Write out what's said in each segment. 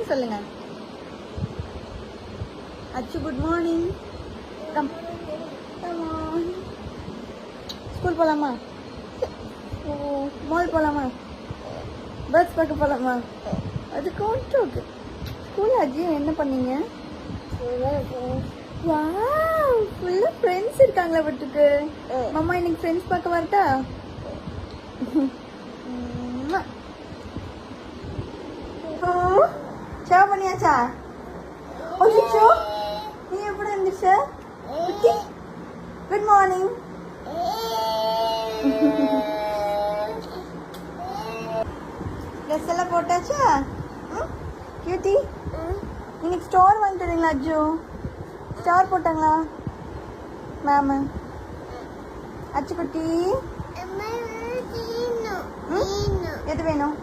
சொல்லுங்க. அச்சு good morning. Come come on. School போலாமா? மால் போலாமா? பஸ் பார்க்க போலாமா? அது கவுண்ட் ஸ்கூல் அஜி என்ன பண்ணீங்க? வாவ் ஃபுல்லா ஃப்ரெண்ட்ஸ் இருக்காங்களா வீட்டுக்கு? மாமா இன்னைக்கு ஃப்ரெண்ட்ஸ் பார்க்க வரட்டா? ஷோ பண்ணியாச்சா? ஓச்சோ நீ எப்படி இருந்துச்சு? Good morning. ட்ரெஸ் எல்லாம் போட்டாச்சா? கியூட்டி இன்னைக்கு ஸ்டார் வாங்கிட்டு வரீங்களா? அஜு ஸ்டார் போட்டாங்களா மேம்? அச்சு குட்டி எது வேணும்?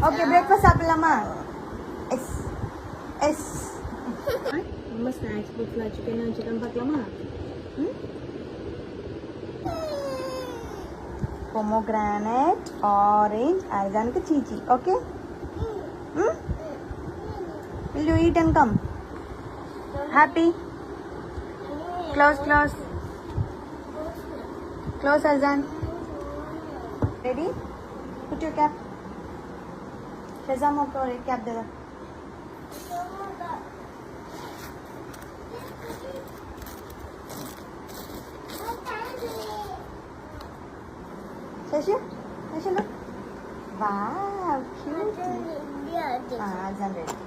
ஓகே பிரேக்ஃபாஸ்ட் சாப்பிடலாமா? Yes yes. நம்ம ஸ்நாக்ஸ் புக்ஸில் வச்சுக்கணும் வச்சுக்கலாம் பார்க்கலாமா? பொமோகிரானேட் ஆரஞ்ச் அர்ஜானுக்கு சீச்சி. Okay will you eat and come? Happy? Close Arzaan. Ready? Put your cap. Shazam को एक कैप दे दो. शशु look. Wow, cute. Arzaan ready.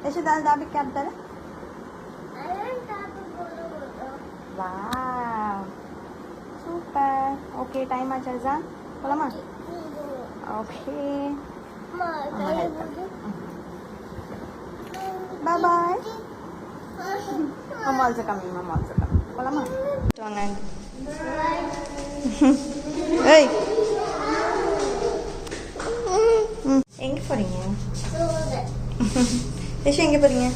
शशु दाबी कैप दे दो. Wow, super. Okay, time आचा Arzaan. बोला माँ. Okay. Bye bye. Mama also coming. Bola ma. Tuangan. Hey. எங்க போறீங்க? ஏஷ் எங்க போறீங்க?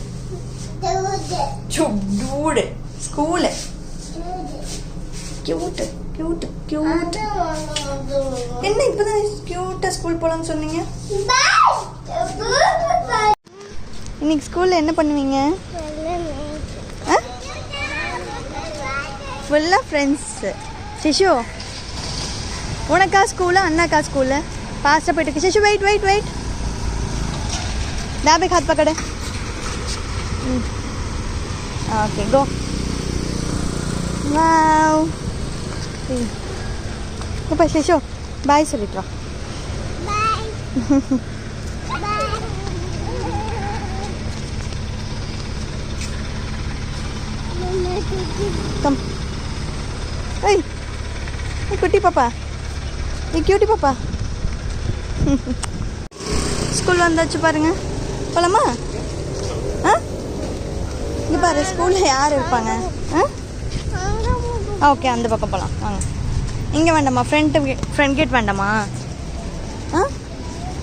Dude school. கியூட் என்ன இப்பதான் கியூட்டா ஸ்கூல் போலாம்னு சொன்னீங்க? இன்னைக்கு ஸ்கூல்ல என்ன பண்ணுவீங்க? ஃபுல்லா ஃப்ரெண்ட்ஸ். சிஷு உனக்கா ஸ்கூலா அண்ணாக்கா ஸ்கூலு? फास्ट पे शिशु वेट दाबे हाथ पकड़े. Okay go. वाव ऊपर शिशु बाय सुलिट वा. कम ए कुटी पापा ये क्यूटी पापा ஸ்கூல் வந்தாச்சு பாருங்க. போலாமா? இங்கே பாரு ஸ்கூலில் யார் இருப்பாங்க? ஓகே அந்த பக்கம் போகலாம் வாங்க. இங்கே வேண்டாமா? ஃப்ரண்ட் கேட் வேண்டாமா?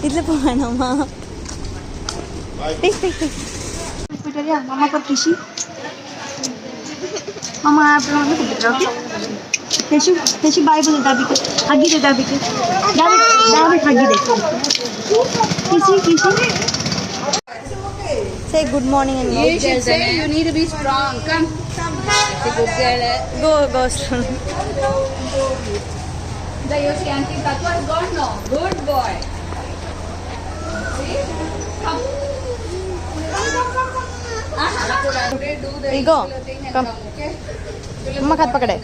இதில் போக வேண்டாமா? மாமா पर किसी மாமா அப்புறம் வந்து கூப்பிட்டுறேன். ஓகே Teshi bye बोल दाबी के हगी दे दाबी हगी दे. किसी say good morning and you should say you need to be strong. Come it's a good girl. Go strong. The your scanty that was gone now. Good boy. See? Come. Do the go. thing and come okay? मम्मा हाथ पकड़े.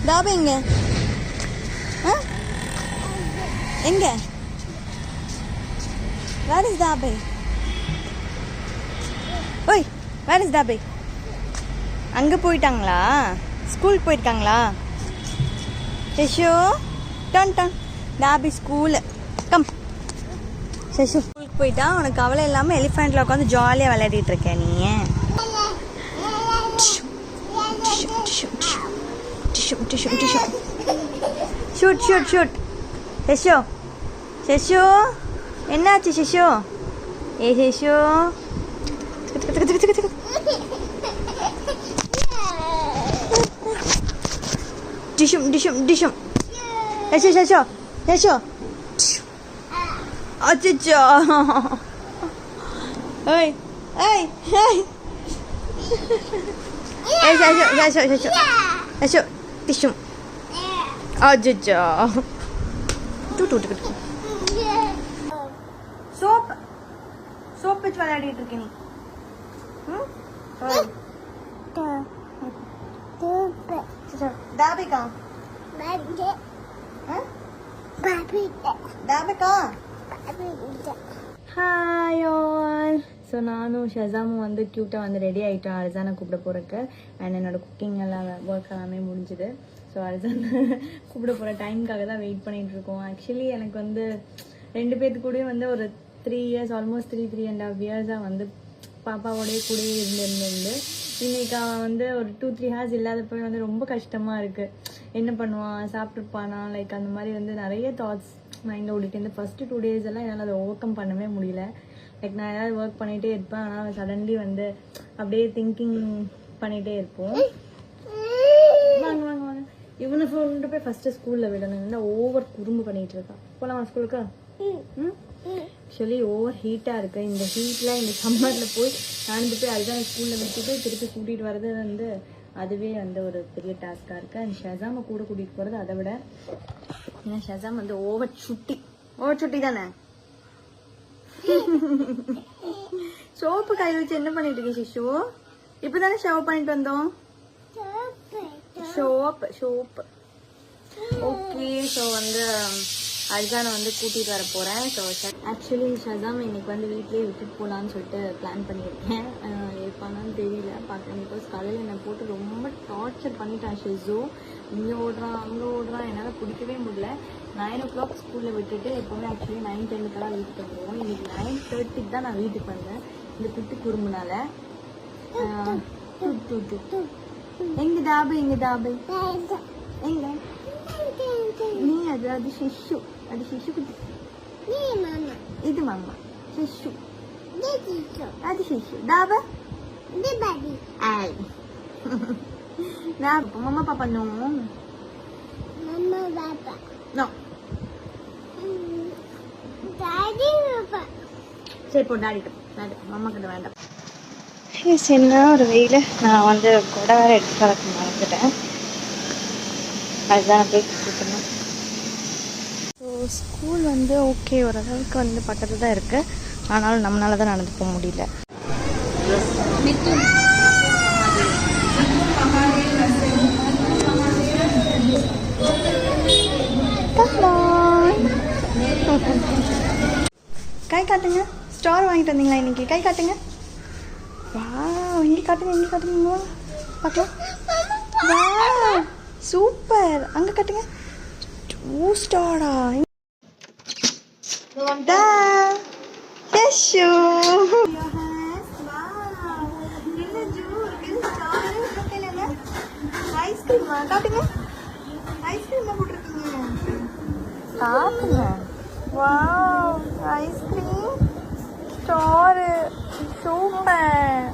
दाबे எங்க where is dabe? ஓய் where is dabe? அங்க போயிட்டாங்களா? School போயிருக்காங்களா? ஷஷு டன் தாபி ஸ்கூல். கம் ஷஷு ஸ்கூலுக்கு போயிட்டா உனக்கு கவலை இல்லாமல் எலிஃபெண்ட்டில் உட்காந்து ஜாலியாக விளையாடிட்டு இருக்க நீ. ஷூட் ஷஷு என்னாச்சு ஷஷு? ஏ ஷஷு டிஷும் டிஷும் டிஷும். யசோ யசோ யசோ. அச்சச்சோ. ஏய் ஏய் ஏய். யசோ யசோ யசோ யசோ டிஷும். அச்சச்சோ. டூ. சோப் சோப் வச்சு விளையாடிட்டு இருக்க நீ. दाबे कहाँ? दाबे कहाँ? Hi all. ஸோ நானும் ஷசாமும் வந்து க்யூட்டாக வந்து ரெடி ஆகிட்டோம் அர்சானை கூப்பிட போகிறக்கு. அண்ட் என்னோடய குக்கிங் எல்லாம் ஒர்க் எல்லாமே முடிஞ்சுது. ஸோ அர்சான் கூப்பிட போகிற டைமுக்காக தான் வெயிட் பண்ணிகிட்ருக்கோம். ஆக்சுவலி எனக்கு வந்து 2 பேர்த்து கூடயும் வந்து ஒரு 3 years, ஆல்மோஸ்ட் 3.5 years வந்து பாப்பாவோடய கூடயே இருந்து இன்னைக்கு அவன் வந்து ஒரு 2-3 hours இல்லாதப்போ வந்து ரொம்ப கஷ்டமாக இருக்குது. என்ன பண்ணுவான், சாப்பிட்ருப்பானா, லைக் அந்த மாதிரி வந்து நிறைய தாட்ஸ் மைண்டில் ஓடிட்டு இந்த ஃபஸ்ட்டு 2 days எல்லாம் என்னால் அதை ஓவர் கம் பண்ணவே முடியல. லைக் நான் ஏதாவது ஒர்க் பண்ணிகிட்டே இருப்பேன், ஆனால் சடன்லி வந்து அப்படியே திங்கிங் பண்ணிகிட்டே இருப்போம். வாங்க வாங்க வாங்க. இவனை கொண்டு போய் ஃபஸ்ட்டு ஸ்கூலில் விடணும். வந்து ஓவர் குறும்பு பண்ணிகிட்டு இருக்கான். போகலாமா ஸ்கூலுக்கு? ஆக்சுவலி ஓவர் ஹீட்டாக இருக்குது. இந்த ஹீட்டில் இந்த சம்மரில் போய் நடந்து போய் அதுதான் ஸ்கூலில் விட்டுட்டு திருப்பி கூட்டிகிட்டு வர்றது வந்து அதுவே வந்து ஒரு பெரிய டாஸ்காக இருக்குது. அண்ட் ஷசாமை கூட கூட்டிகிட்டு போகிறது அதை விட, ஏன்னா ஷசாம் வந்து ஓவர் சுட்டி தானே. சோப்பு கையில் வச்சு என்ன பண்ணிட்டு இருக்கேன் சிஷு? இப்போ தானே ஷவர் பண்ணிட்டு வந்தோம். Soap okay. ஸோ வந்து அர்சானை வந்து கூட்டிகிட்டு வர போகிறேன். ஸோ ஆக்சுவலி ஷசாம் இன்னைக்கு வந்து வீட்லேயே விட்டுட்டு போகலான்னு சொல்லிட்டு பிளான் பண்ணியிருக்கேன். இருப்பானான்னு தெரியல, பார்க்குறேன். பிகாஸ் காலையில் என்னை போட்டு ரொம்ப டார்ச்சர் பண்ணிட்டான் ஷிசு. இங்கே ஓடுறான் அங்கே ஓடுறான், என்னால் பிடிக்கவே முடியல. 9 o'clock ஸ்கூலில் விட்டுட்டு எப்போவுமே ஆக்சுவலி 9:10 வீட்டுக்கு வந்துடுவோம். இன்றைக்கி 9:30 தான் நான் வீட்டுக்கு வந்தேன் இந்த குட்டி குறும்புனால. எங்கே தாபு எங்கே நீ? அது சிஷு, அது சிஷு குட்டி. இது மாமா சிஷு, அது சிஷு. தாபா ஐ தாபா மம்மா பாப்பா நோ நோ. சரி போ டாடிட்ட வேண்டாம், மம்மா கிட்ட வேண்டாம். என்ன ஒரு வெயில். நான் வந்து கொடை வேற எடுத்து வளர்க்க மறந்துட்டேன். அதுதான் போய் கூப்பிடணும். ஸோ ஸ்கூல் வந்து ஓகே ஓரளவுக்கு வந்து பக்கத்தில் தான் இருக்குது, ஆனாலும் நம்மளால தான் நடந்து போக முடியல. கை காட்டுங்க. ஸ்டார் வாங்கிட்டு வந்தீங்களா இன்னைக்கு? கை காட்டுங்க. வா இங்கே காட்டுங்க பார்க்கலாம். வா சூப்பர். அங்கே காட்டுங்க. 2 ஸ்டாரா? ஐஸ்கிரீமா? காட்டுங்க. ஐஸ்கிரீம் போட்டிருக்கீங்க, காட்டுங்க. Wow ice cream star super.